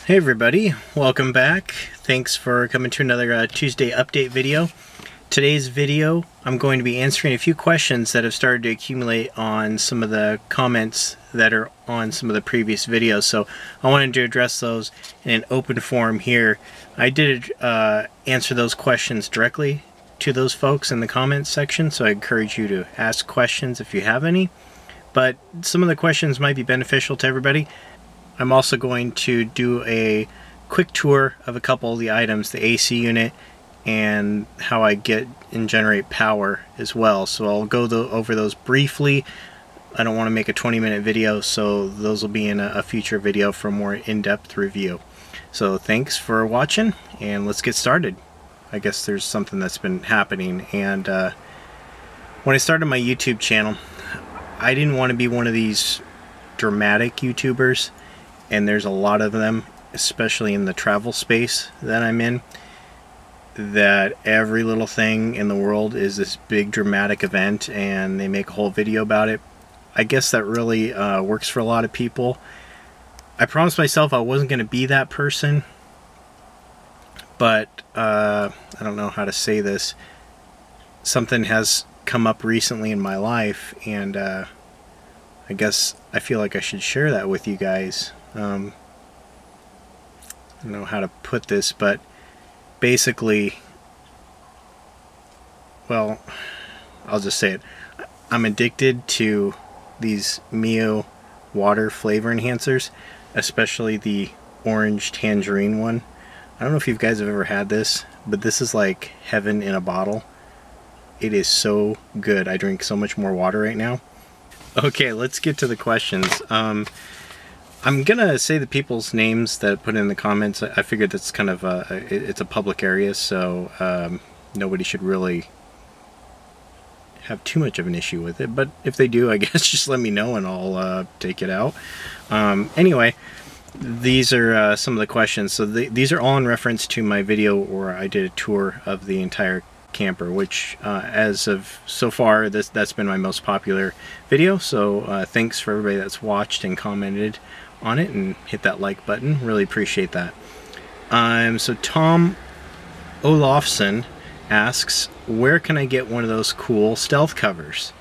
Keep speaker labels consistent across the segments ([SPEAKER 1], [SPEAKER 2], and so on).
[SPEAKER 1] Hey everybody, welcome back. Thanks for coming to another Tuesday update video. Today's video, I'm going to be answering a few questions that have started to accumulate on some of the comments that are on some of the previous videos. So I wanted to address those in an open forum here. I did answer those questions directly to those folks in the comments section, so I encourage you to ask questions if you have any. But some of the questions might be beneficial to everybody. I'm also going to do a quick tour of a couple of the items, the AC unit and how I get and generate power as well. So I'll go over those briefly. I don't want to make a 20-minute video, so those will be in a future video for a more in-depth review. So thanks for watching, and let's get started. I guess there's something that's been happening, and when I started my YouTube channel, I didn't want to be one of these dramatic YouTubers, and there's a lot of them, especially in the travel space that I'm in, that every little thing in the world is this big dramatic event and they make a whole video about it. I guess that really works for a lot of people. I promised myself I wasn't going to be that person, but I don't know how to say this. Something has come up recently in my life, and I guess I feel like I should share that with you guys. I don't know how to put this, but basically, well, I'll just say it. I'm addicted to these Mio water flavor enhancers, especially the orange tangerine one. I don't know if you guys have ever had this, but this is like heaven in a bottle. It is so good. I drink so much more water right now. Okay, let's get to the questions. I'm gonna say the people's names that put in the comments. I figured that's kind of it's a public area, so nobody should really have too much of an issue with it. But if they do, I guess just let me know and I'll take it out. Anyway, these are some of the questions. So these are all in reference to my video where I did a tour of the entire camper, which as of so far that's been my most popular video. So thanks for everybody that's watched and commented on it and hit that like button. Really appreciate that. So Tom Olofsson asks, where can I get one of those cool stealth covers?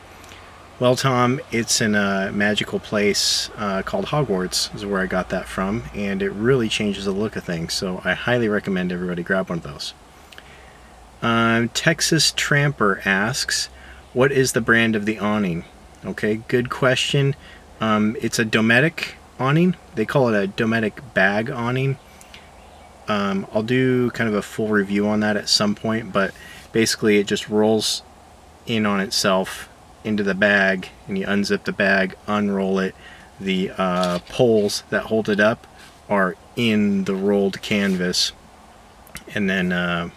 [SPEAKER 1] Well, Tom, it's in a magical place called Hogwarts is where I got that from, and it really changes the look of things, so I highly recommend everybody grab one of those. Texas Tramper asks, what is the brand of the awning? Okay, good question. It's a Dometic awning. They call it a Dometic bag awning. I'll do kind of a full review on that at some point, but basically it just rolls in on itself into the bag, and you unzip the bag, unroll it. The poles that hold it up are in the rolled canvas, and then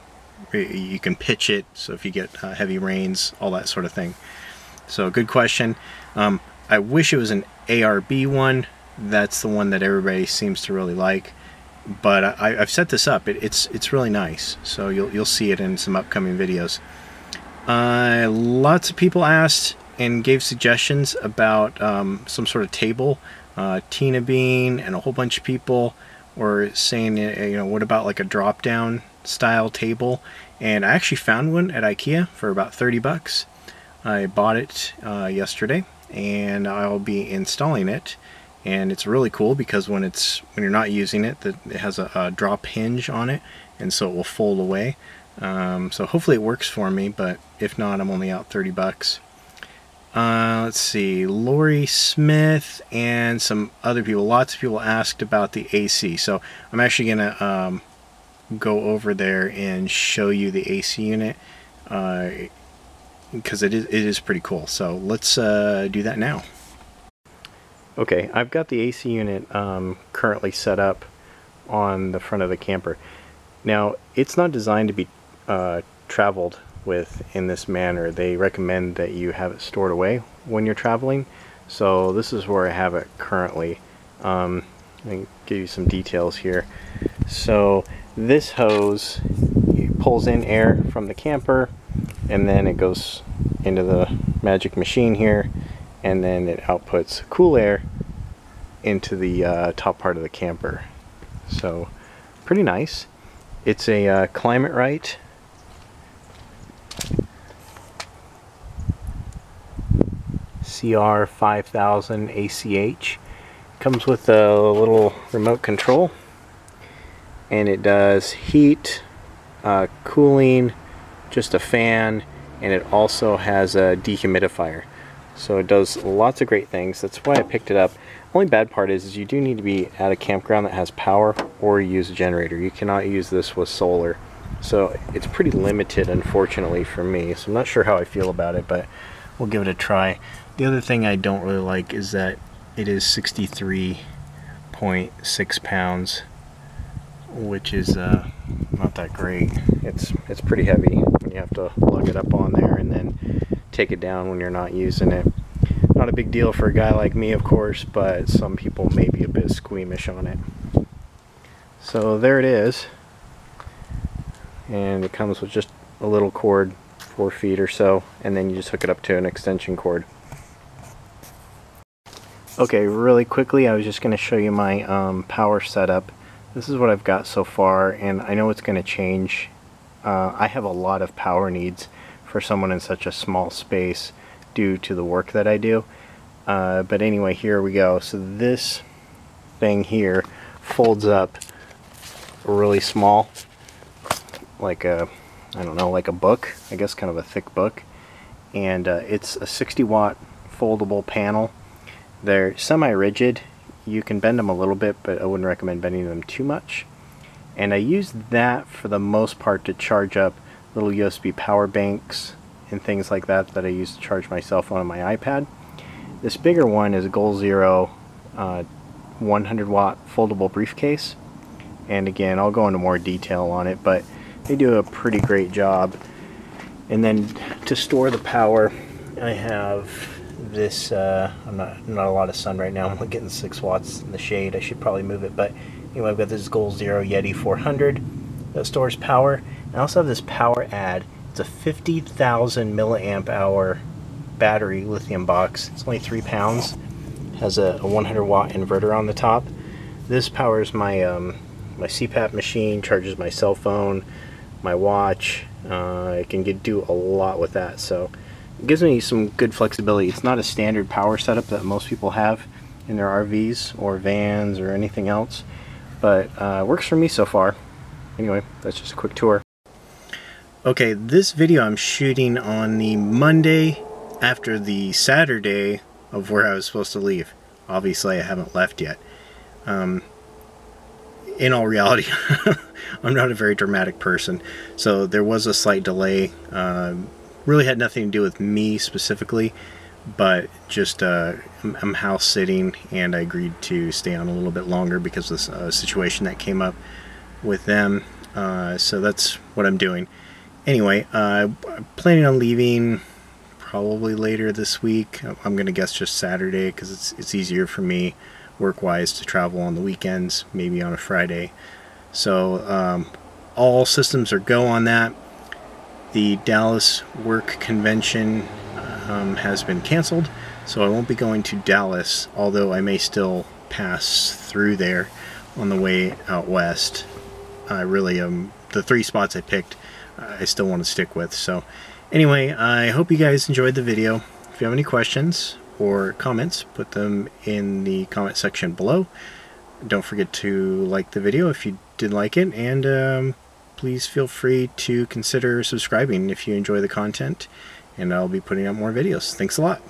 [SPEAKER 1] you can pitch it, so if you get heavy rains, all that sort of thing. So good question. I wish it was an ARB one. That's the one that everybody seems to really like, but I've set this up. It's really nice, so you'll see it in some upcoming videos. Lots of people asked and gave suggestions about some sort of table. Tina Bean and a whole bunch of people were saying, you know, what about like a drop-down style table? And I actually found one at IKEA for about 30 bucks. I bought it yesterday, and I'll be installing it. And it's really cool because when you're not using it, it has a drop hinge on it, and so it will fold away. So hopefully it works for me, but if not, I'm only out 30 bucks. Let's see, Lori Smith and some other people, lots of people asked about the AC. So I'm actually gonna go over there and show you the AC unit because it is pretty cool. So let's do that now. Okay, I've got the AC unit currently set up on the front of the camper. Now, it's not designed to be traveled with in this manner. They recommend that you have it stored away when you're traveling. So this is where I have it currently. Let me give you some details here. So this hose pulls in air from the camper, and then it goes into the magic machine here, and then it outputs cool air into the top part of the camper. So pretty nice. It's a Climate Right CR5000 ACH. Comes with a little remote control, and it does heat, cooling, just a fan, and it also has a dehumidifier. So it does lots of great things. That's why I picked it up. Only bad part is you do need to be at a campground that has power or use a generator. You cannot use this with solar. So it's pretty limited, unfortunately, for me. So I'm not sure how I feel about it, but we'll give it a try. The other thing I don't really like is that it is 63.6 pounds, which is not that great. It's pretty heavy when you have to lug it up on there and then take it down when you're not using it. Not a big deal for a guy like me, of course, but some people may be a bit squeamish on it. So there it is, and it comes with just a little cord, 4 feet or so, and then you just hook it up to an extension cord. Okay, really quickly, I was just going to show you my power setup. This is what I've got so far, and I know it's going to change. I have a lot of power needs for someone in such a small space due to the work that I do. But anyway, here we go. So this thing here folds up really small, like a, I don't know, like a book, I guess, kind of a thick book. And it's a 60-watt foldable panel. They're semi-rigid. You can bend them a little bit, but I wouldn't recommend bending them too much. And I use that for the most part to charge up little USB power banks and things like that that I use to charge my cell phone and my iPad. This bigger one is a Goal Zero 100-watt foldable briefcase. And again, I'll go into more detail on it, but they do a pretty great job. And then to store the power, I have this, I'm not a lot of sun right now, I'm getting 6 watts in the shade, I should probably move it, but anyway, I've got this Goal Zero Yeti 400 that stores power. I also have this Power Add. It's a 50,000 milliamp hour battery lithium box. It's only 3 pounds, has a 100-watt inverter on the top. This powers my my CPAP machine, charges my cell phone, my watch. I can do a lot with that, so it gives me some good flexibility. It's not a standard power setup that most people have in their RVs or vans or anything else, but works for me so far. Anyway, that's just a quick tour. Okay, this video I'm shooting on the Monday after the Saturday of where I was supposed to leave. Obviously, I haven't left yet. In all reality, I'm not a very dramatic person, so there was a slight delay. Really had nothing to do with me specifically, but just I'm house sitting, and I agreed to stay on a little bit longer because of the situation that came up with them. So that's what I'm doing. Anyway, I'm planning on leaving probably later this week. I'm gonna guess just Saturday because it's easier for me work-wise to travel on the weekends, maybe on a Friday. So all systems are go on that. The Dallas work convention has been canceled, so I won't be going to Dallas, although I may still pass through there on the way out west. Really, the 3 spots I picked, I still want to stick with. So anyway, I hope you guys enjoyed the video. If you have any questions or comments, put them in the comment section below. Don't forget to like the video if you did like it, and please feel free to consider subscribing if you enjoy the content, and I'll be putting out more videos. Thanks a lot.